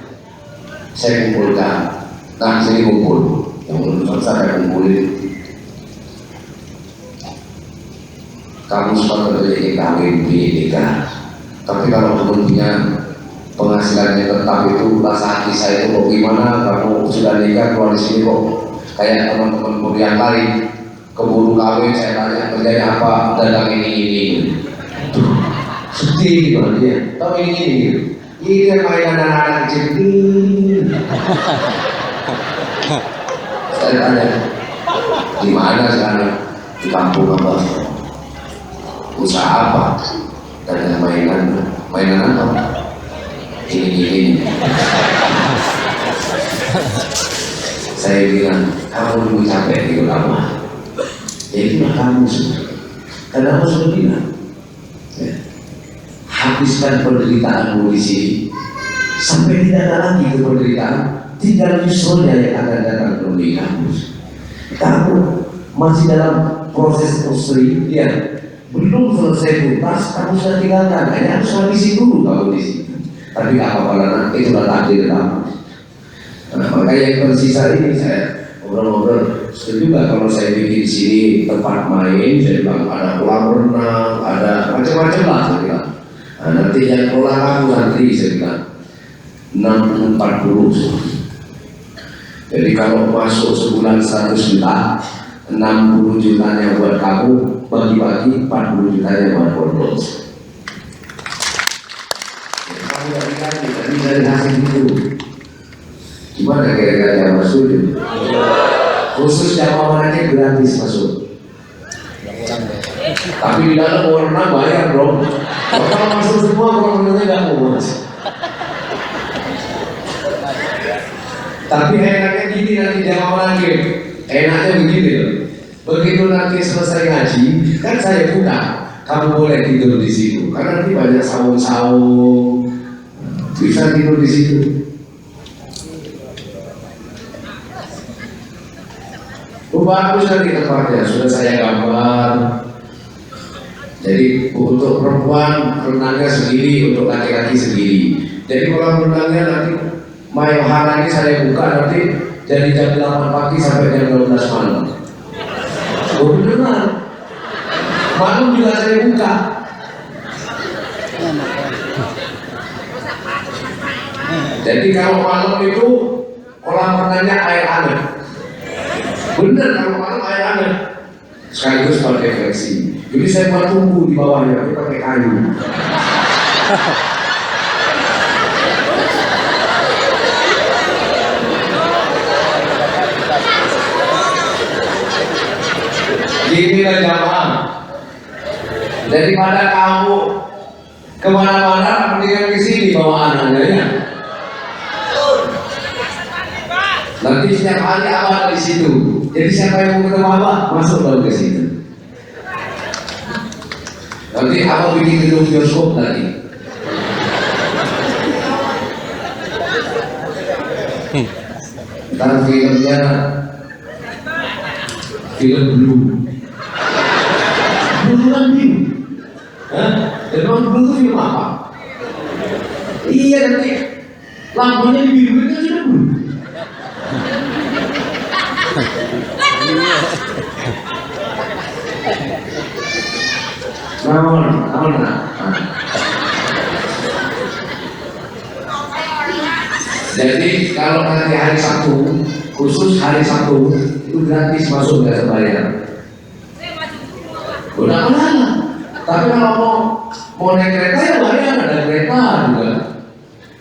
Saya kumpulkan, nah sini kumpul, yang belum saya kumpulin. Kamu sempat terjadi kawin, nikah. Tapi kalau kamu punya penghasilannya tetap itu, rasa hati saya itu kok gimana? Kamu sudah nikah keluar di sini kok kayak teman-teman yang lain keburu kawin, saya tanya kerjanya apa, dagang ini. Sedih gitu dia, tahu ini kan mainan anak-anak kecil. Saya tanya, di mana sekarang? Di kampung apa? Usaha apa? Dan mainan apa? Ini. Saya bilang, kamu dulu capek di ulama. Jadi kamu sudah. Kenapa sudah bilang? Ya. Habiskan penderitaanmu di sini sampai tidak ada lagi penderitaan, tinggal nyusulnya yang akan datang melalui kamu. Kamu masih dalam proses usri, ya belum selesai tuntas, kamu sudah tinggalkan. Hanya harus habisi dulu kamu di sini. Tapi apa-apa, itulah takdir kamu. Nah, makanya yang tersisa ini saya ngobrol-ngobrol. Setuju nggak kalau saya bikin di sini tempat main? Saya bilang ada kolam renang, ada macam-macam lah saya bilang. Nah, nanti yang kelola kamu nanti saya bilang. 40. Jadi kalau masuk sebulan 100 juta, 60 jutanya buat kamu, bagi-bagi 40 jutanya buat pondok. Kamu gak dikasih, tapi dari hasil itu. Gimana kira-kira yang masuk itu? Khusus jamaah manakib gratis masuk. Tapi di dalam warna bayar bro. Kalau masuk semua orang-orangnya gak mau masuk. Tapi enaknya gini nanti jamaah manakib. Enaknya begini loh. Begitu nanti selesai ngaji, kan saya buka. Kamu boleh tidur di situ. Karena nanti banyak saung-saung. Bisa tidur di situ. Bagus nanti tempatnya, sudah saya gambar. Jadi untuk perempuan renangnya sendiri, untuk laki-laki sendiri. Jadi kalau renangnya nanti Mayohana ini saya buka nanti dari jam 8 pagi sampai jam 12 malam. Oh benar. Malam juga saya buka. Jadi kalau malam itu kolam renangnya air hangat. Bener kalau malam air hangat. Sekaligus pakai fleksi. Jadi saya buat tunggu di bawahnya, tapi pakai kayu. Inilah jamaah. Daripada kamu kemana-mana, mendingan ke sini bawa anaknya ya. Nanti setiap hari abah di situ. Jadi siapa yang mau ketemu abah, masuk baru ke situ. Nanti abah bikin gedung bioskop lagi. Ntar filmnya film Blue. Blue kan biru. Dan Blue itu film apa? Iya nanti lampunya dibiruin kan sudah Blue. Jadi kalau nanti hari Sabtu, khusus hari Sabtu itu gratis masuk, nggak terbayar. Udah mana? Tapi kalau mau naik kereta ya bayar, ada kereta juga.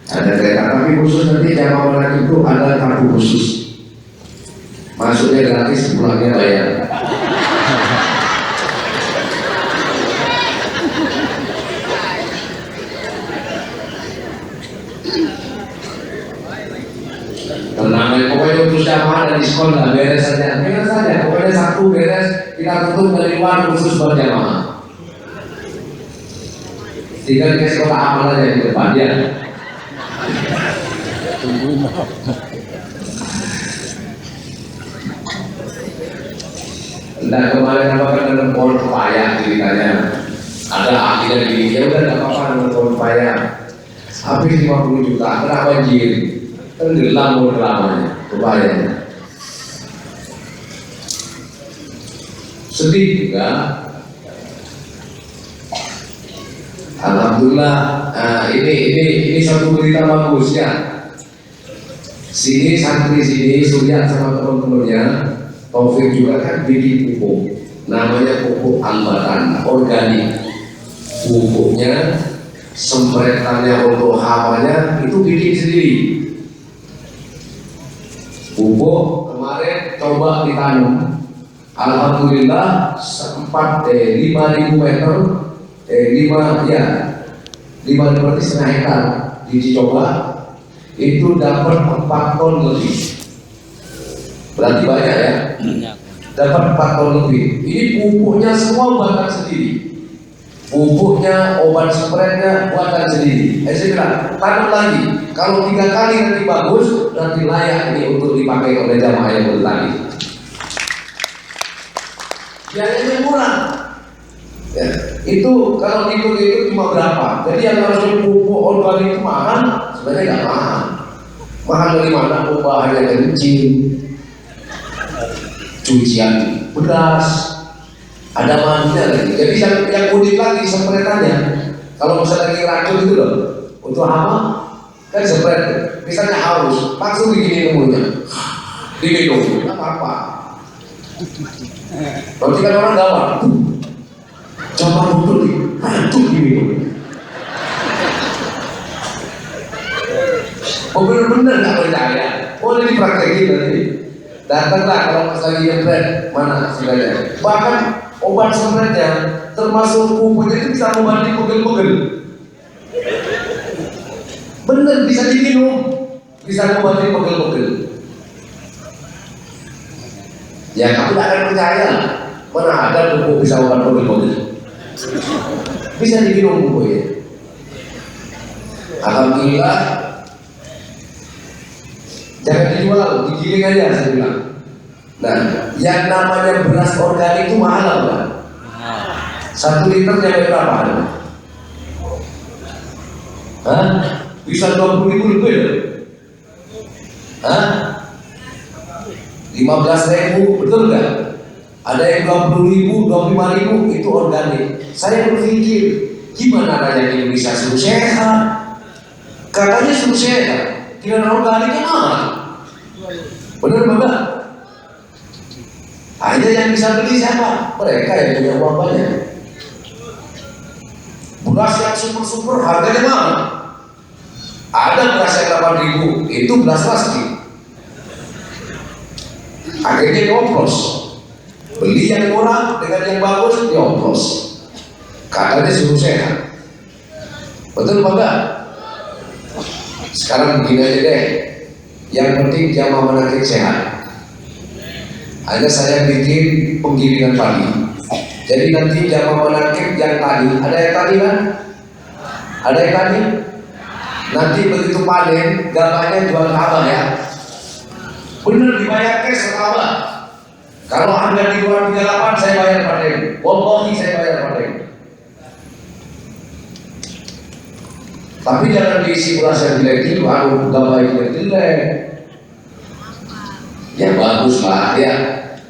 Ada kereta, tapi khusus nanti jamaah manakib itu ada kartu khusus. Masuknya gratis, pulangnya bayar. Tenang, pokoknya untuk jamaah dan diskon lah, beres saja. Beres saja, pokoknya Sabtu beres, kita tutup dari luar khusus buat jamaah. Tinggal dikasih kotak amal aja di depan ya. Entah kemarin apa kan dalam pohon pepaya ceritanya. Ada akhirnya gini, ya udah nggak apa-apa dalam pohon pepaya. Habis 50 juta, kena banjir. Tenggelam lamanya, pepayanya. Sedih juga. Alhamdulillah, ini satu berita bagus ya. Sini santri sini Surya sama teman-temannya Taufik juga kan bikin pupuk, namanya pupuk ambatan organik. Pupuknya, sempretannya untuk hamanya itu bikin sendiri. Pupuk kemarin coba ditanam, alhamdulillah 5.000 meter, 5 berarti setengah hektar dicoba itu dapat 4 ton lebih. Berarti banyak ya? Dapat 4 ton lebih. Ini pupuknya semua buatan sendiri. Pupuknya, obat spraynya buatan sendiri. Saya bilang, tanam lagi. Kalau 3 kali nanti bagus, nanti layak ini untuk dipakai oleh jamaah yang bertani. Biayanya murah. Ya, itu kalau dihitung itu cuma berapa? Jadi yang harus pupuk organik itu mahal, sebenarnya nggak mahal. Mahal dari mana? Bahannya kencing, cucian beras, ada mandinya lagi. Jadi yang unik lagi sempretannya, kalau misalnya lagi racun itu loh, untuk hama kan spread. Misalnya haus, langsung digini mulutnya, diminum, nggak apa-apa. Berarti kan orang gawat, coba betul nih, itu diminum. Oh bener-bener nggak percaya, boleh dipraktekin nanti. Datanglah kalau pas lagi nyempret, mana sudahnya. Bahkan obat sempretnya, termasuk pupuknya itu bisa mengobati pegel-pegel. Bener bisa diminum, bisa mengobati pegel-pegel. Ya kamu tidak akan percaya, mana ada pupuk bisa obat pegel-pegel. Bisa diminum pupuknya. Alhamdulillah. Jangan dijual, digiling aja saya bilang. Nah, yang namanya beras organik itu mahal kan? 1 liter nyampe berapa? Hah? Bisa 20.000 lebih ya? Hah? 15.000, betul nggak? Ada yang 20.000, 25.000 itu organik. Saya berpikir, gimana caranya Indonesia suruh sehat? Katanya suruh sehat, kira organiknya mahal. Benar enggak? Hanya yang bisa beli siapa? Mereka yang punya uang banyak. Beras yang super harganya mahal. Ada beras yang 8.000, itu beras plastik. Akhirnya dioplos. Beli yang murah dengan yang bagus dioplos. Katanya suruh sehat. Betul enggak? Sekarang begini aja deh. Yang penting jamaah menakik sehat. Hanya saya bikin penggilingan padi. Jadi nanti jamaah menakik yang tadi, ada yang tadi kan? Ada yang tadi? Nanti begitu panen, gabahnya jual ke abah ya. Bener dibayar cash ke abah. Kalau harga di luar 38 saya bayar panen. Wallahi saya bayar panen. Tapi jangan diisi beras yang jelek itu, gabah yang jelek. Ya bagus lah ya.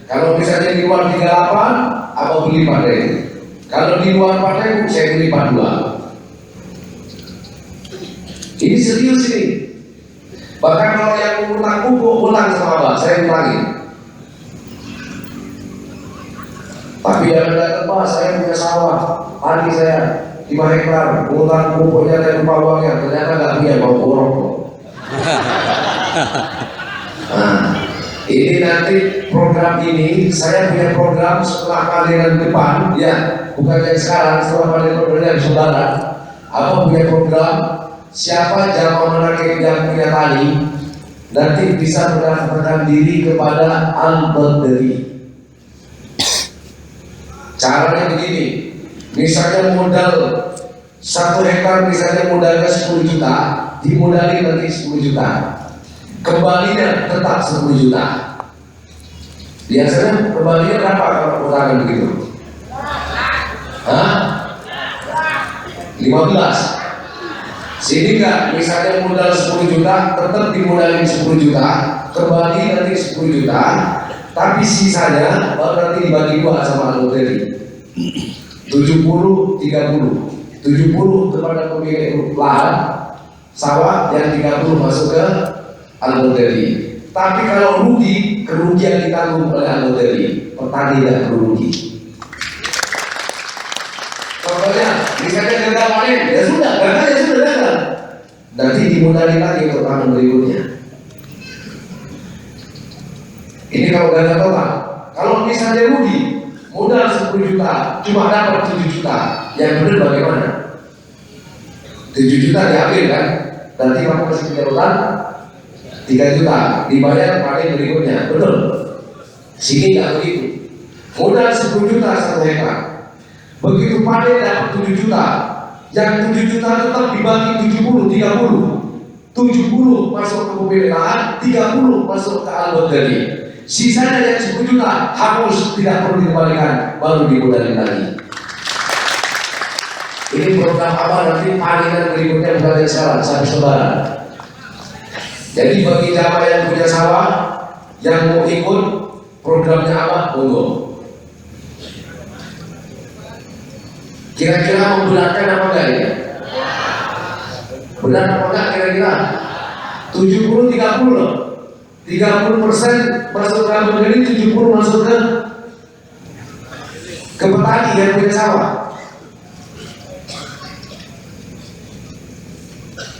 Kalau misalnya di luar 38, apa beli panen? Kalau di luar panen, saya beli 42. Ini serius ini. Bahkan kalau yang utang pupuk, ulang sama abah, saya ulangi. Tapi jangan datang, Pak, saya punya sawah, padi saya 5 hektar, utang pupuknya dan lupa uangnya, ternyata nggak punya, mau borong. Nah, ini nanti program ini, saya punya program setelah panenan depan, ya, bukan yang sekarang, setelah panenan yang saudara. Apa punya program, siapa jamaah menakik yang punya tani, nanti bisa mendaftarkan diri kepada Al-Badri. Caranya begini, misalnya modal 1 hektar, misalnya modalnya 10 juta, dimodali nanti 10 juta. Kembalinya tetap 10 juta. Biasanya kembalinya berapa kalau utangan begitu? Hah? 15. Sini enggak, misalnya modal 10 juta, tetap dimodalin 10 juta, kembali nanti 10 juta, tapi sisanya baru nanti dibagi 2 sama alokasi. 70, 30. 70 kepada pemilik lahan sawah, yang 30 masuk ke alokasi. Tapi kalau rugi, kerugian ditanggung oleh alokasi. Petani tidak rugi. Contohnya, misalnya gagal panen, ya sudah, gagal. Nanti dimodali lagi untuk tahun berikutnya. Ini kalau gagal total. Kalau misalnya rugi, modal 10 juta, cuma dapat 7 juta. Yang benar bagaimana? 7 juta diambil kan? Nanti kamu masih punya utang 3 juta, dibayar panen berikutnya. Betul? Sini nggak begitu. Modal 10 juta 1 hektar. Begitu panen dapat 7 juta, yang 7 juta tetap dibagi 70, 30. 70 masuk ke pemilik lahan, 30 masuk ke alokasi. Sisanya yang 10 juta hangus, tidak perlu dikembalikan, baru dimodalin lagi. Ini program apa nanti panenan berikutnya bukan yang salah, sampai lebaran. Jadi bagi jamaah yang punya sawah, yang mau ikut programnya apa, monggo. Kira-kira memberatkan apa enggak ya? Benar apa enggak kira-kira? 70-30 loh. 30% masuk ke negeri, 70 masuk ke petani yang punya sawah.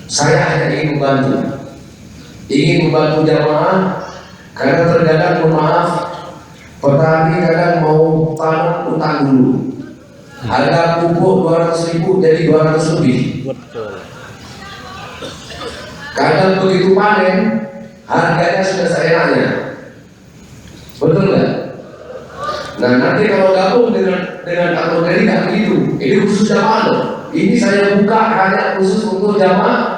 Saya hanya ingin membantu jamaah, karena terkadang mohon maaf, petani kadang mau tanam utang dulu. Harga pupuk 200.000 jadi 200 lebih. Betul. Kadang begitu panen, harganya sudah seenaknya. Betul nggak? Nah nanti kalau gabung dengan agronomi nggak begitu. Ini khusus jamaah loh. Ini saya buka hanya khusus untuk jamaah.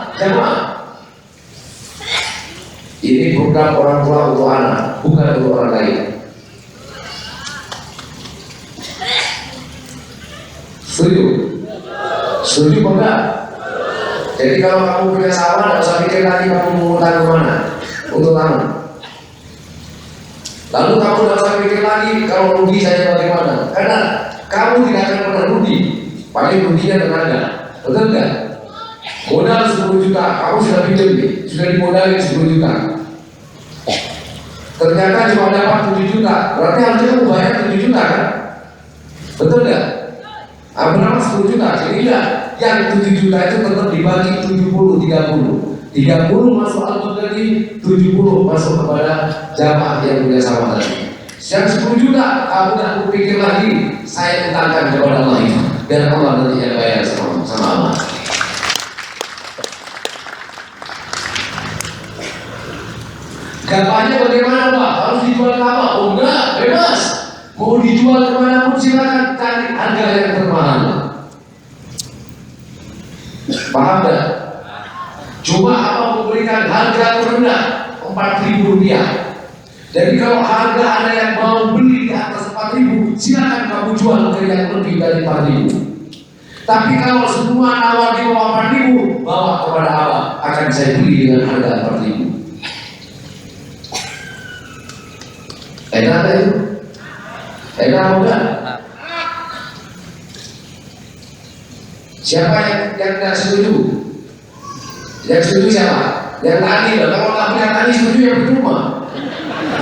Ini program orang tua untuk anak, bukan untuk orang lain. Setuju? Setuju apa enggak? Jadi kalau kamu punya sawah, tidak usah pikir lagi kamu mau tanam kemana untuk tanam. Lalu kamu tidak usah pikir lagi kalau rugi saya bagaimana, karena kamu tidak akan pernah rugi. Paling ruginya tenaga, betul nggak? Modal 10 juta, kamu sudah pinjam nih, sudah dimodalin 10 juta. Ternyata cuma dapat 7 juta, berarti harusnya kamu bayar 7 juta kan? Betul nggak? Berapa 10 juta? Jadi enggak, yang 7 juta itu tetap dibagi 70-30. 30 masuk al-Qadri, 70 masuk kepada jamaah yang punya sawah tadi. Yang 10 juta, kamu tidak berpikir lagi, saya utangkan kepada Allah itu. Biar Allah nanti yang bayar sama Allah. Gapanya bagaimana Pak? Harus dijual ke apa? Oh enggak, bebas. Mau dijual kemana pun silakan, cari harga yang termahal. Paham gak? Cuma apa memberikan harga terendah 4.000 rupiah. Jadi kalau harga ada yang mau beli di atas 4.000, silakan kamu jual ke yang lebih dari 4.000. Tapi kalau semua nawar di bawah 4.000, bawa kepada Allah, akan saya beli dengan harga 4.000. Enak tak itu? Enak apa enggak? Siapa yang tidak setuju? Yang setuju siapa? Yang tadi loh. Kalau kamu yang tadi setuju yang percuma.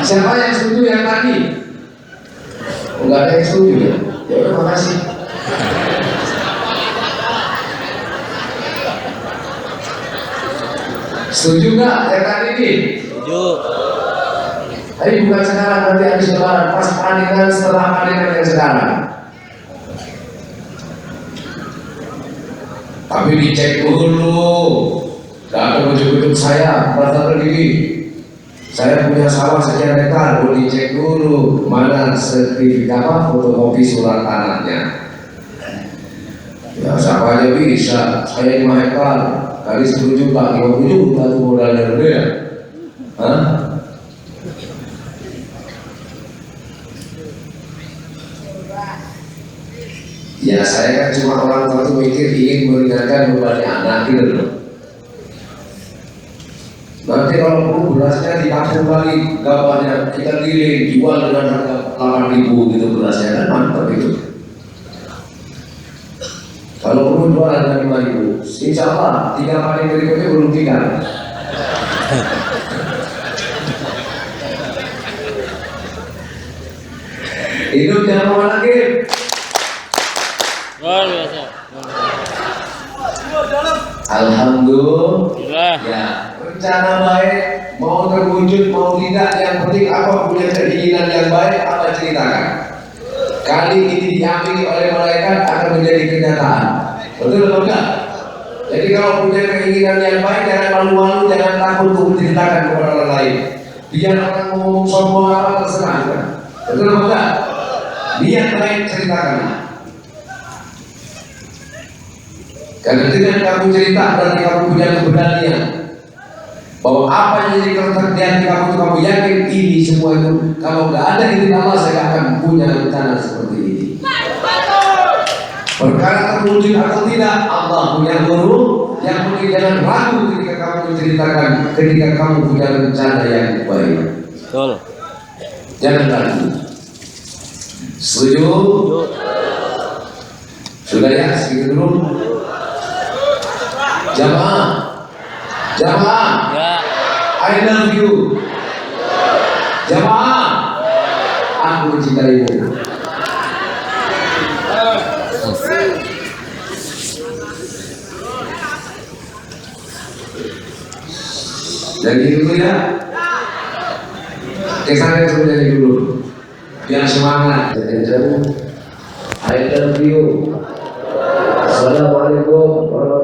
Siapa yang setuju yang tadi? Enggak ada yang setuju ya? Ya udah, makasih. Setuju nggak yang tadi ini? Setuju. Tapi bukan sekarang, nanti habis lebaran, pas panen setelah panen yang sekarang. Tapi dicek dulu, gak ada ujuk-ujuk saya, merasa berdiri. Saya punya sawah sekian hektar, boleh dicek dulu mana sertifikat apa, fotokopi surat tanahnya. Ya siapa aja bisa, saya 5 hektar, kali 10 juta, 50 juta itu modalnya gede ya. Hah? Ya saya kan cuma orang tua itu mikir ingin meringankan beban anak gitu loh. Nanti kalau perlu berasnya ditampung lagi gabahnya, kita giling jual dengan harga 8.000 gitu berasnya, kan mantap itu. Kalau perlu jual harga 5.000, insya Allah 3 panen berikutnya belum 3. Hidup jangan mau lagi. Luar biasa. Alhamdulillah. Ya, rencana baik mau terwujud mau tidak, yang penting apa punya keinginan yang baik, apa ceritakan. Kali ini diamini oleh malaikat akan menjadi kenyataan. Betul atau enggak? Jadi kalau punya keinginan yang baik, jangan malu-malu, jangan takut untuk menceritakan kepada orang lain. Biar orang ngomong sombong apa terserah kan? Betul atau enggak? Niat baik ceritakan. Karena dengan kamu cerita berarti kamu punya keberanian bahwa apa yang jadi keterjadi kamu itu kamu yakin ini semua itu kalau nggak ada izin Allah saya akan punya rencana seperti ini. Perkara terwujud atau tidak Allah punya guru, yang penting jangan ragu ketika kamu menceritakan, ketika kamu punya rencana yang baik. Betul. Jangan ragu. Setuju? Sudah ya, segitu dulu. Jamaah, Jamaah, Ya. I love you. Jamaah, aku mencintaimu. Jadi dulu ya. Kesannya sudah jadi dulu. Biar semangat. I love you. Assalamualaikum warahmatullahi wabarakatuh.